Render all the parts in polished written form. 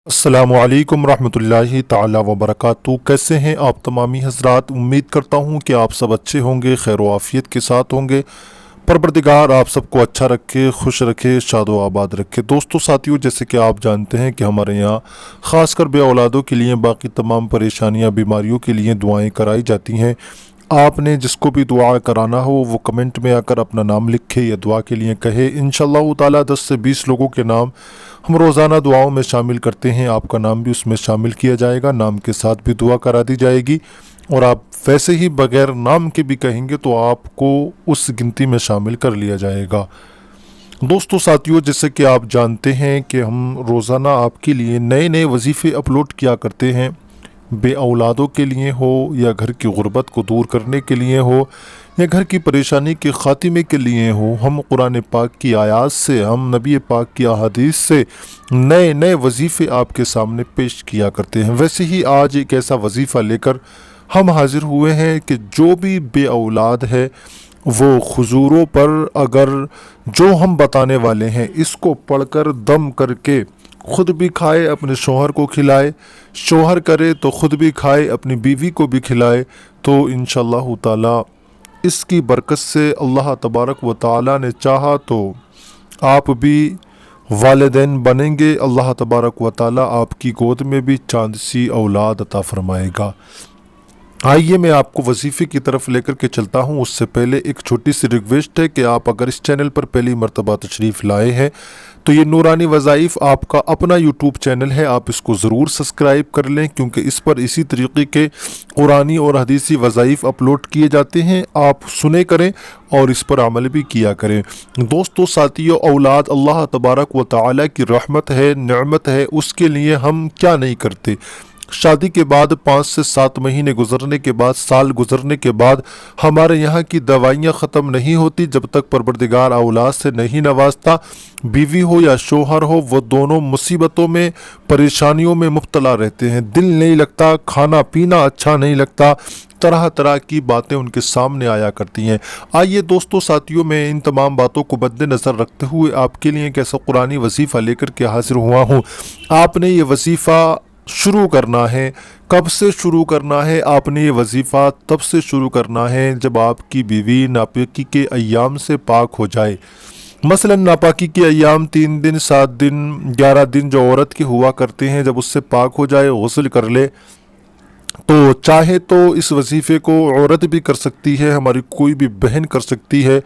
अस्सलामुअलैकुम रहमतुल्लाहि ताला वबरकातुहू। कैसे हैं आप तमामी हज़रात। उम्मीद करता हूँ कि आप सब अच्छे होंगे, खैर व आफ़ियत के साथ होंगे। परवरदिगार आप सबको अच्छा रखे, खुश रखे, शादो आबाद रखे। दोस्तों साथियों, जैसे कि आप जानते हैं कि हमारे यहाँ ख़ासकर बे औलादों के लिए, बाकी तमाम परेशानियाँ बीमारियों के लिए दुआएँ कराई जाती हैं। आपने जिसको भी दुआ कराना हो वो कमेंट में आकर अपना नाम लिखे या दुआ के लिए कहे। इंशाअल्लाह ताला 10 से 20 लोगों के नाम हम रोज़ाना दुआओं में शामिल करते हैं। आपका नाम भी उसमें शामिल किया जाएगा, नाम के साथ भी दुआ करा दी जाएगी। और आप वैसे ही बगैर नाम के भी कहेंगे तो आपको उस गिनती में शामिल कर लिया जाएगा। दोस्तों साथियों, जैसे कि आप जानते हैं कि हम रोज़ाना आपके लिए नए नए वजीफ़े अपलोड किया करते हैं। बे औलादों के लिए हो या घर की गुर्बत को दूर करने के लिए हो या घर की परेशानी के ख़ात्मे के लिए हो, हम कुरान पाक की आयात से, हम नबी पाक की अहादीस से नए नए वजीफ़े आपके सामने पेश किया करते हैं। वैसे ही आज एक ऐसा वजीफ़ा लेकर हम हाज़िर हुए हैं कि जो भी बे औलाद है वो खुजूरों पर, अगर जो हम बताने वाले हैं इसको पढ़कर दम करके खुद भी खाए, अपने शोहर को खिलाए, शोहर करे तो खुद भी खाए, अपनी बीवी को भी खिलाए, तो इंशाअल्लाह ताला इसकी बरकत से अल्लाह तबारक व ताला ने चाहा तो आप भी वालिदैन बनेंगे। अल्लाह तबारक व ताला आपकी गोद में भी चांद सी औलाद अता फरमाएगा। आइए मैं आपको वजीफ़े की तरफ लेकर के चलता हूँ। उससे पहले एक छोटी सी रिक्वेस्ट है कि आप अगर इस चैनल पर पहली मरतबा तशरीफ़ लाए हैं तो ये नूरानी वज़ाइफ़ आपका अपना यूट्यूब चैनल है, आप इसको ज़रूर सब्सक्राइब कर लें, क्योंकि इस पर इसी तरीके के कुरानी और हदीसी वज़ाइफ़ अपलोड किए जाते हैं। आप सुने करें और इस पर अमल भी किया करें। दोस्तों साथियों, औलाद अल्लाह तबारक व तआला की रहमत है, नेमत है, उसके लिए हम क्या नहीं करते। शादी के बाद 5 से 7 महीने गुजरने के बाद, साल गुजरने के बाद हमारे यहाँ की दवाइयाँ ख़त्म नहीं होती जब तक परवरदिगार औलाद से नहीं नवाजता। बीवी हो या शोहर हो, वो दोनों मुसीबतों में, परेशानियों में मुब्तला रहते हैं। दिल नहीं लगता, खाना पीना अच्छा नहीं लगता, तरह तरह की बातें उनके सामने आया करती हैं। आइए दोस्तों साथियों, मैं इन तमाम बातों को मद्देनज़र रखते हुए आपके लिए एक ऐसा कुरानी वजीफ़ा लेकर के हाजिर हुआ हूँ। आपने ये वजीफ़ा शुरू करना है। कब से शुरू करना है? आपने ये वजीफ़ा तब से शुरू करना है जब आपकी बीवी नापाकी के अय्याम से पाक हो जाए। मसलन नापाकी के अय्याम 3 दिन, 7 दिन, 11 दिन जो औरत के हुआ करते हैं, जब उससे पाक हो जाए, गुस्ल कर ले, तो चाहे तो इस वजीफ़े को औरत भी कर सकती है, हमारी कोई भी बहन कर सकती है,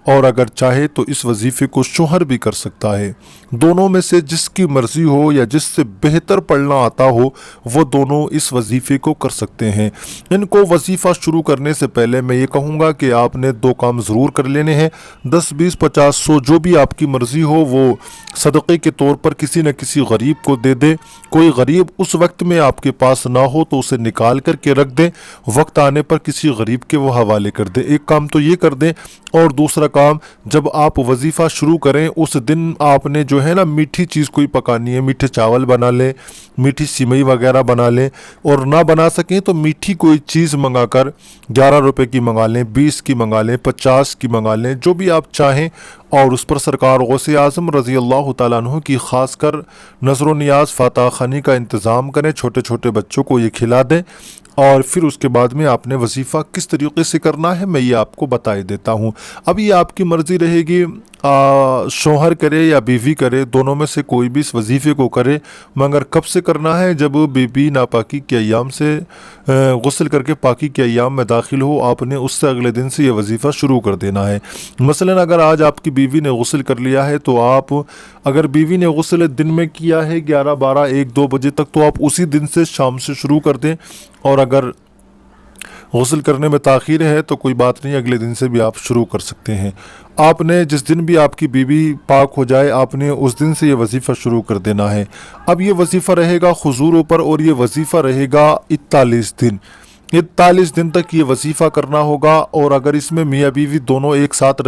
और अगर चाहे तो इस वजीफ़े को शोहर भी कर सकता है। दोनों में से जिसकी मर्ज़ी हो या जिससे बेहतर पढ़ना आता हो वो दोनों इस वजीफ़े को कर सकते हैं। इनको वजीफ़ा शुरू करने से पहले मैं ये कहूँगा कि आपने 2 काम ज़रूर कर लेने हैं। 10, 20, 50, 100 जो भी आपकी मर्ज़ी हो वो सदक़े के तौर पर किसी न किसी गरीब को दे दें। कोई गरीब उस वक्त में आपके पास ना हो तो उसे निकाल करके रख दें, वक्त आने पर किसी गरीब के वो हवाले कर दें। एक काम तो ये कर दें। और दूसरा काम, जब आप वजीफ़ा शुरू करें उस दिन आपने जो है ना मीठी चीज़ कोई पकानी है, मीठे चावल बना लें, मीठी सिमई वगैरह बना लें, और ना बना सकें तो मीठी कोई चीज़ मंगा कर 11 रुपए की मंगा लें, 20 की मंगा लें, 50 की मंगा लें, जो भी आप चाहें, और उस पर सरकार गौसे आज़म रज़ी अल्लाह तआला अन्हु की ख़ासकर नज़र नियाज़ फ़ातह ख़ानी का इंतज़ाम करें। छोटे छोटे बच्चों को ये खिला दें। और फिर उसके बाद में आपने वजीफ़ा किस तरीके से करना है मैं ये आपको बता देता हूँ। अब ये आपकी मर्ज़ी रहेगी, शौहर करे या बीवी करे, दोनों में से कोई भी इस वजीफ़े को करे, मगर कब से करना है? जब बीवी नापाकी के अय्याम से गुस्ल करके पाकी के अय्याम में दाखिल हो, आपने उससे अगले दिन से ये वजीफ़ा शुरू कर देना है। मसलन अगर आज आपकी बीवी ने गुस्ल कर लिया है तो आप, अगर बीवी ने गुस्ल दिन में किया है 11, 12, 1, 2 बजे तक, तो आप उसी दिन से शाम से शुरू कर दें। और अगर गुस्ल करने में ताख़ीर है तो कोई बात नहीं, अगले दिन से भी आप शुरू कर सकते हैं। आपने जिस दिन भी आपकी बीवी पाक हो जाए, आपने उस दिन से ये वजीफ़ा शुरू कर देना है। अब ये वजीफ़ा रहेगा हुजूरों पर, और ये वजीफ़ा रहेगा 41 दिन। 41 दिन तक ये वजीफ़ा करना होगा। और अगर इसमें मियाँ बीवी दोनों एक साथ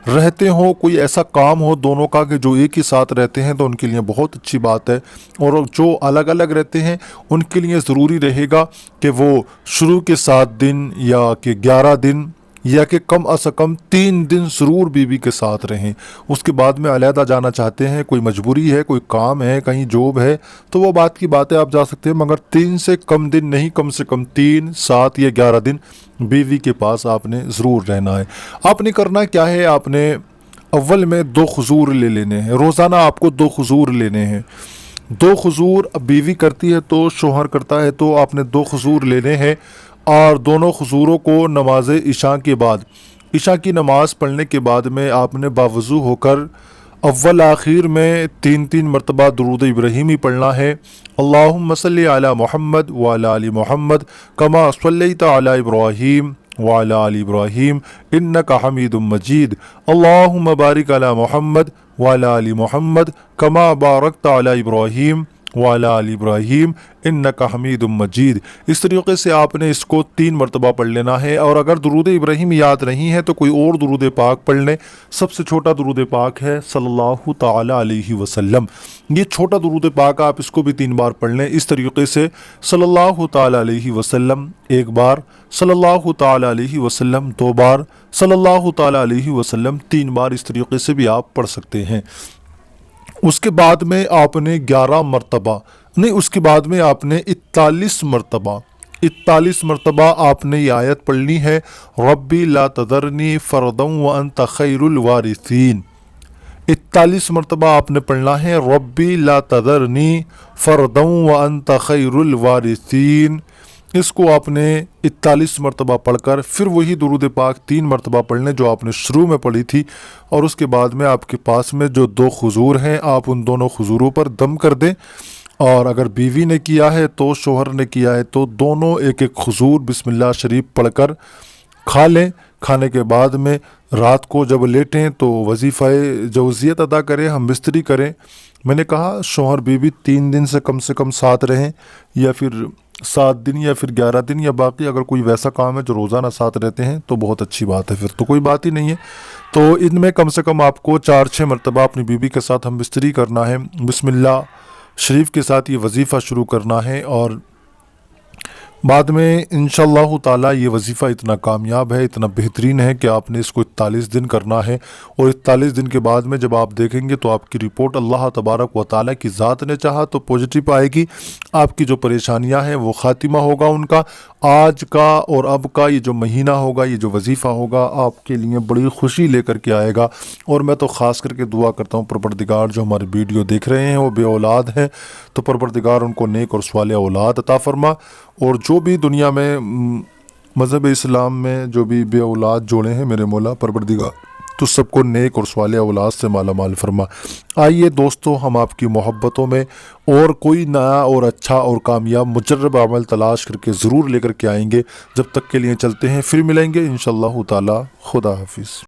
रहते हों, कोई ऐसा काम हो दोनों का कि जो एक ही साथ रहते हैं, तो उनके लिए बहुत अच्छी बात है। और जो अलग अलग रहते हैं उनके लिए ज़रूरी रहेगा कि वो शुरू के 7 दिन या कि 11 दिन या कि कम अज़ कम 3 दिन ज़रूर बीवी के साथ रहें। उसके बाद में अलहदा जाना चाहते हैं, कोई मजबूरी है, कोई काम है, कहीं जॉब है, तो वो बात की बातें आप जा सकते हैं, मगर 3 से कम दिन नहीं, कम से कम 3, 7 या 11 दिन बीवी के पास आपने ज़रूर रहना है। आपने करना क्या है, आपने अव्वल में 2 खजूर ले लेने हैं। रोज़ाना आपको 2 खजूर लेने हैं। 2 खजूर अब बीवी करती है तो शोहर करता है, तो आपने 2 खजूर लेने हैं और दोनों खजूरों को नमाज इशा के बाद, इशा की नमाज़ पढ़ने के बाद में आपने बावज़ू होकर अव्वल आखिर में 3-3 मरतबा दुरूद इब्राहीमी पढ़ना है। अल्लाहुम्मा सल्ली अला मुहम्मद व अला आलि मुहम्मद कमा सल्लैता अला इब्राहीम व अला आलि इब्राहीम इन्नका हमीदुम मजीद। अल्लाहुम्मा बारिक अला मुहम्मद व अला आलि मुहम्मद कमा बारकता अला इब्राहीम व अला आलि इब्राहीम इन्नका हमीदुम मजीद। इस तरीके से आपने इसको 3 मरतबा पढ़ लेना है। और अगर दुरूद इब्राहीम याद नहीं है तो कोई और दुरूद पाक पढ़ लें। सबसे छोटा दुरूद पाक है सल्लल्लाहु ताला अलैहि वसल्लम। ये छोटा दुरूद पाक आप इसको भी 3 बार पढ़ लें। इस तरीके से सल्लल्लाहु ताला अलैहि वसल्लम 1 बार, सल्लल्लाहु ताला अलैहि वसल्लम 2 बार, सल्लल्लाहु ताला अलैहि वसल्लम 3 बार, इस तरीके से भी आप पढ़ सकते हैं। उसके बाद में आपने 11 मरतबा नहीं, उसके बाद में आपने 41 मरतबा आपने ये आयत पढ़नी है, रब्बी ला तदरनी फ़रदन व अंत खैरुल वारिसीन। 41 मरतबा आपने पढ़ना है, रब्बी ला तदरनी फ़रदन व अंत खैरुल वारिसीन। इसको आपने 41 मरतबा पढ़कर फिर वही दुरूद पाक 3 मरतबा पढ़ लें जो आपने शुरू में पढ़ी थी। और उसके बाद में आपके पास में जो 2 खजूर हैं, आप उन दोनों खजूरों पर दम कर दें। और अगर बीवी ने किया है तो शोहर ने किया है तो दोनों 1-1 खजूर बिस्मिल्लाह शरीफ पढ़कर खा लें। खाने के बाद में रात को जब लेटें तो वजीफ़ा जौज़ियत अदा करें, हम बिस्तरी करें। मैंने कहा शोहर बीवी 3 दिन से कम साथ रहें, या फिर 7 दिन, या फिर 11 दिन, या बाकी अगर कोई वैसा काम है जो रोज़ाना साथ रहते हैं तो बहुत अच्छी बात है, फिर तो कोई बात ही नहीं है। तो इनमें कम से कम आपको 4-6 मरतबा अपनी बीवी के साथ हम बिस्तरी करना है, बिस्मिल्लाह शरीफ के साथ ये वजीफ़ा शुरू करना है। और बाद में इंशाअल्लाह ताला ये वजीफ़ा इतना कामयाब है, इतना बेहतरीन है कि आपने इसको 41 दिन करना है। और 41 दिन के बाद में जब आप देखेंगे तो आपकी रिपोर्ट अल्लाह तबारक व ताला की ज़ात ने चाहा तो पॉजिटिव आएगी। आपकी जो परेशानियां हैं वो ख़ातिमा होगा उनका। आज का और अब का ये जो महीना होगा, ये जो वजीफ़ा होगा, आपके लिए बड़ी खुशी लेकर के आएगा। और मैं तो ख़ास करके दुआ करता हूँ परवरदिगार जो हमारे वीडियो देख रहे हैं वो बे औलाद हैं, तो परवरदिगार उनको नेक और स्वाले औलाद अता फरमा। और जो भी दुनिया में मज़हब इस्लाम में जो भी बे औलाद जोड़े हैं मेरे मौला परवरदिगार तो सबको नेक और स्वाले औलाद से माला माल फरमा। आइए दोस्तों, हम आपकी मोहब्बतों में और कोई नया और अच्छा और कामयाब मुजर्रब अमल तलाश करके ज़रूर लेकर के आएंगे। जब तक के लिए चलते हैं, फिर मिलेंगे इंशाअल्लाह ताला। खुदा हाफिज़।